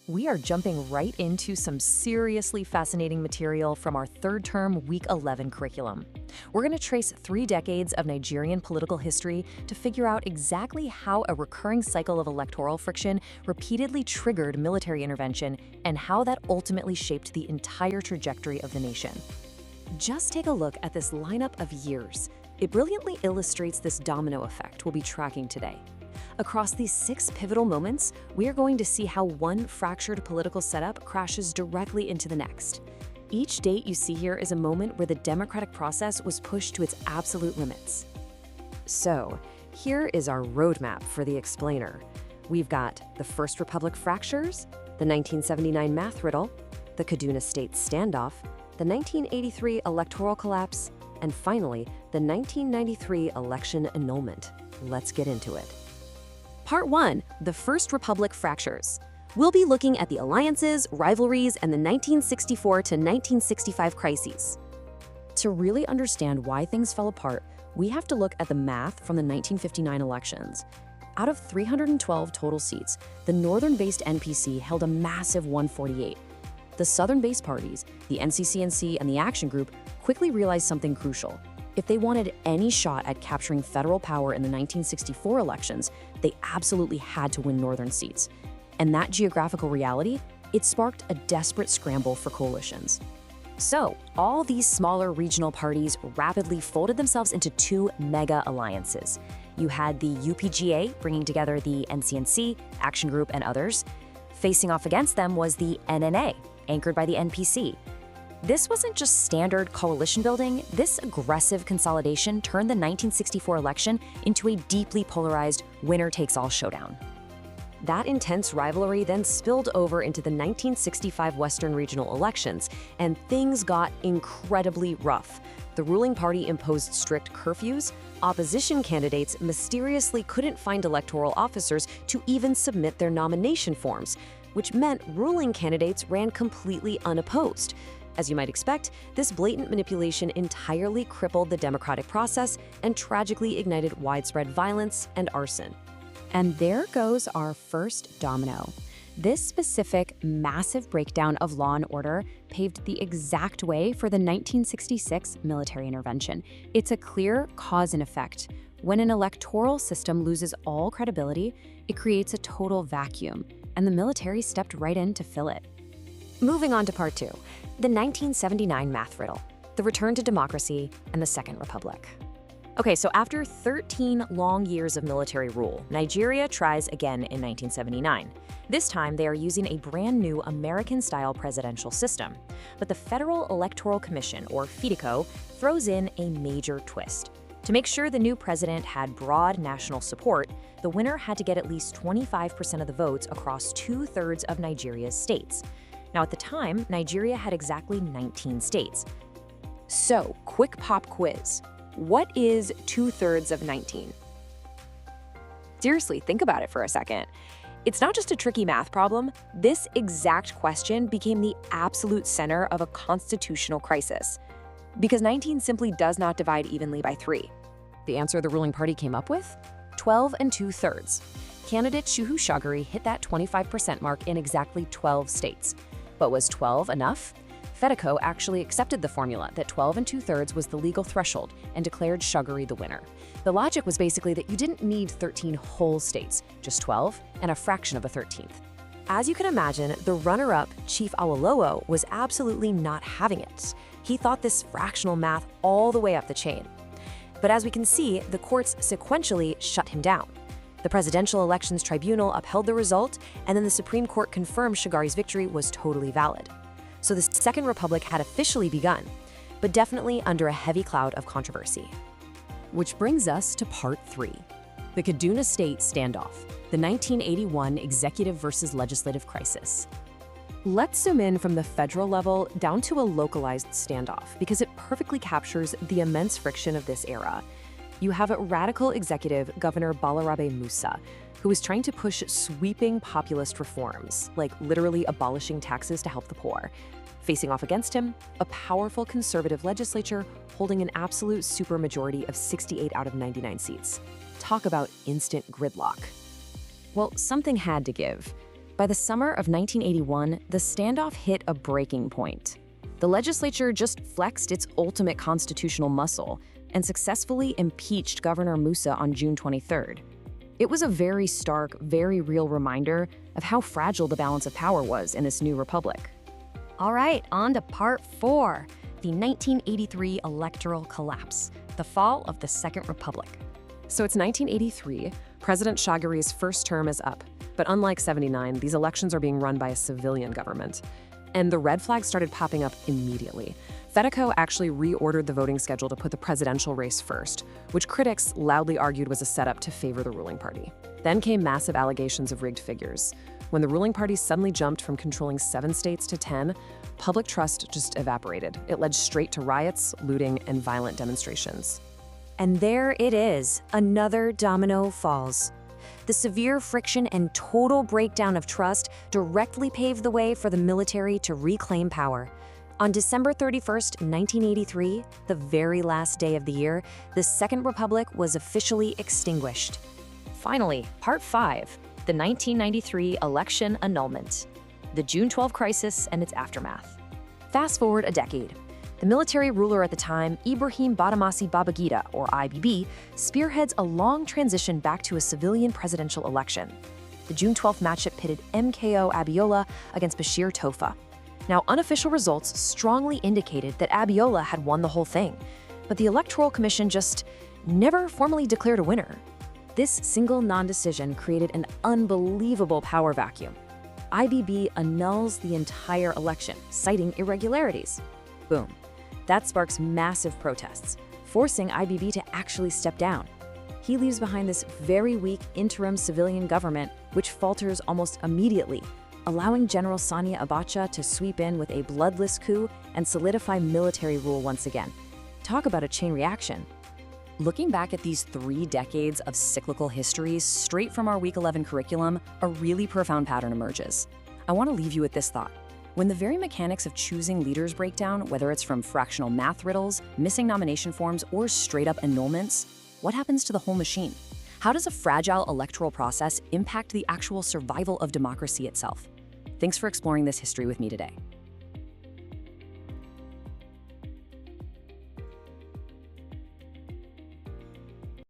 We are jumping right into some seriously fascinating material from our third term Week 11 curriculum. We're going to trace 3 decades of Nigerian political history to figure out exactly how a recurring cycle of electoral friction repeatedly triggered military intervention and how that ultimately shaped the entire trajectory of the nation. Just take a look at this lineup of years. It brilliantly illustrates this domino effect we'll be tracking today. Across these 6 pivotal moments, we are going to see how one fractured political setup crashes directly into the next. Each date you see here is a moment where the democratic process was pushed to its absolute limits. So, here is our roadmap for the explainer. We've got the First Republic fractures, the 1979 math riddle, the Kaduna State standoff, the 1983 electoral collapse, and finally, the 1993 election annulment. Let's get into it. Part 1, the First Republic fractures. We'll be looking at the alliances, rivalries, and the 1964 to 1965 crises. To really understand why things fell apart, we have to look at the math from the 1959 elections. Out of 312 total seats, the northern-based NPC held a massive 148. The southern-based parties, the NCCNC and the Action Group, quickly realized something crucial. If they wanted any shot at capturing federal power in the 1964 elections, they absolutely had to win northern seats. And that geographical reality, it sparked a desperate scramble for coalitions. So, all these smaller regional parties rapidly folded themselves into 2 mega alliances. You had the UPGA bringing together the NCNC, Action Group, and others. Facing off against them was the NNA, anchored by the NPC. This wasn't just standard coalition building. This aggressive consolidation turned the 1964 election into a deeply polarized winner-takes-all showdown. That intense rivalry then spilled over into the 1965 Western regional elections, and things got incredibly rough. The ruling party imposed strict curfews. Opposition candidates mysteriously couldn't find electoral officers to even submit their nomination forms, which meant ruling candidates ran completely unopposed. As you might expect, this blatant manipulation entirely crippled the democratic process and tragically ignited widespread violence and arson. And there goes our first domino. This specific, massive breakdown of law and order paved the exact way for the 1966 military intervention. It's a clear cause and effect. When an electoral system loses all credibility, it creates a total vacuum, and the military stepped right in to fill it. Moving on to part 2, the 1979 math riddle, the return to democracy, and the Second Republic. Okay, so after 13 long years of military rule, Nigeria tries again in 1979. This time, they are using a brand new American-style presidential system. But the Federal Electoral Commission, or FEDECO, throws in a major twist. To make sure the new president had broad national support, the winner had to get at least 25% of the votes across 2/3 of Nigeria's states. Now, at the time, Nigeria had exactly 19 states. So, quick pop quiz. What is 2/3 of 19? Seriously, think about it for a second. It's not just a tricky math problem. This exact question became the absolute center of a constitutional crisis. Because 19 simply does not divide evenly by 3. The answer the ruling party came up with? 12 2/3. Candidate Shehu Shagari hit that 25% mark in exactly 12 states. But was 12 enough? FEDECO actually accepted the formula that 12 2/3 was the legal threshold and declared Shagari the winner. The logic was basically that you didn't need 13 whole states, just 12 and a fraction of a 13th. As you can imagine, the runner-up, Chief Awolowo, was absolutely not having it. He thought this fractional math all the way up the chain. But as we can see, the courts sequentially shut him down. The Presidential Elections Tribunal upheld the result, and then the Supreme Court confirmed Shagari's victory was totally valid. So the Second Republic had officially begun, but definitely under a heavy cloud of controversy. Which brings us to part 3, the Kaduna State standoff, the 1981 executive versus legislative crisis. Let's zoom in from the federal level down to a localized standoff because it perfectly captures the immense friction of this era. You have a radical executive, Governor Balarabe Musa, who is trying to push sweeping populist reforms, like literally abolishing taxes to help the poor. Facing off against him, a powerful conservative legislature holding an absolute supermajority of 68 out of 99 seats. Talk about instant gridlock. Well, something had to give. By the summer of 1981, the standoff hit a breaking point. The legislature just flexed its ultimate constitutional muscle and successfully impeached Governor Musa on June 23rd. It was a very stark, very real reminder of how fragile the balance of power was in this new republic. All right, on to part 4, the 1983 electoral collapse, the fall of the Second Republic. So it's 1983, President Shagari's first term is up. But unlike 79, these elections are being run by a civilian government. And the red flags started popping up immediately. Fedico actually reordered the voting schedule to put the presidential race first, which critics loudly argued was a setup to favor the ruling party. Then came massive allegations of rigged figures. When the ruling party suddenly jumped from controlling 7 states to 10, public trust just evaporated. It led straight to riots, looting, and violent demonstrations. And there it is, another domino falls. The severe friction and total breakdown of trust directly paved the way for the military to reclaim power. On December 31st, 1983, the very last day of the year, the Second Republic was officially extinguished. Finally, Part 5, the 1993 election annulment, the June 12 crisis and its aftermath. Fast forward a decade. The military ruler at the time, Ibrahim Badamasi Babangida, or IBB, spearheads a long transition back to a civilian presidential election. The June 12th matchup pitted MKO Abiola against Bashir Tofa. Now, unofficial results strongly indicated that Abiola had won the whole thing, but the Electoral Commission just never formally declared a winner. This single non-decision created an unbelievable power vacuum. IBB annuls the entire election, citing irregularities. Boom. That sparks massive protests, forcing IBB to actually step down. He leaves behind this very weak interim civilian government, which falters almost immediately, allowing General Sani Abacha to sweep in with a bloodless coup and solidify military rule once again. Talk about a chain reaction. Looking back at these 3 decades of cyclical history straight from our Week 11 curriculum, a really profound pattern emerges. I want to leave you with this thought. When the very mechanics of choosing leaders break down, whether it's from fractional math riddles, missing nomination forms, or straight-up annulments, what happens to the whole machine? How does a fragile electoral process impact the actual survival of democracy itself? Thanks for exploring this history with me today.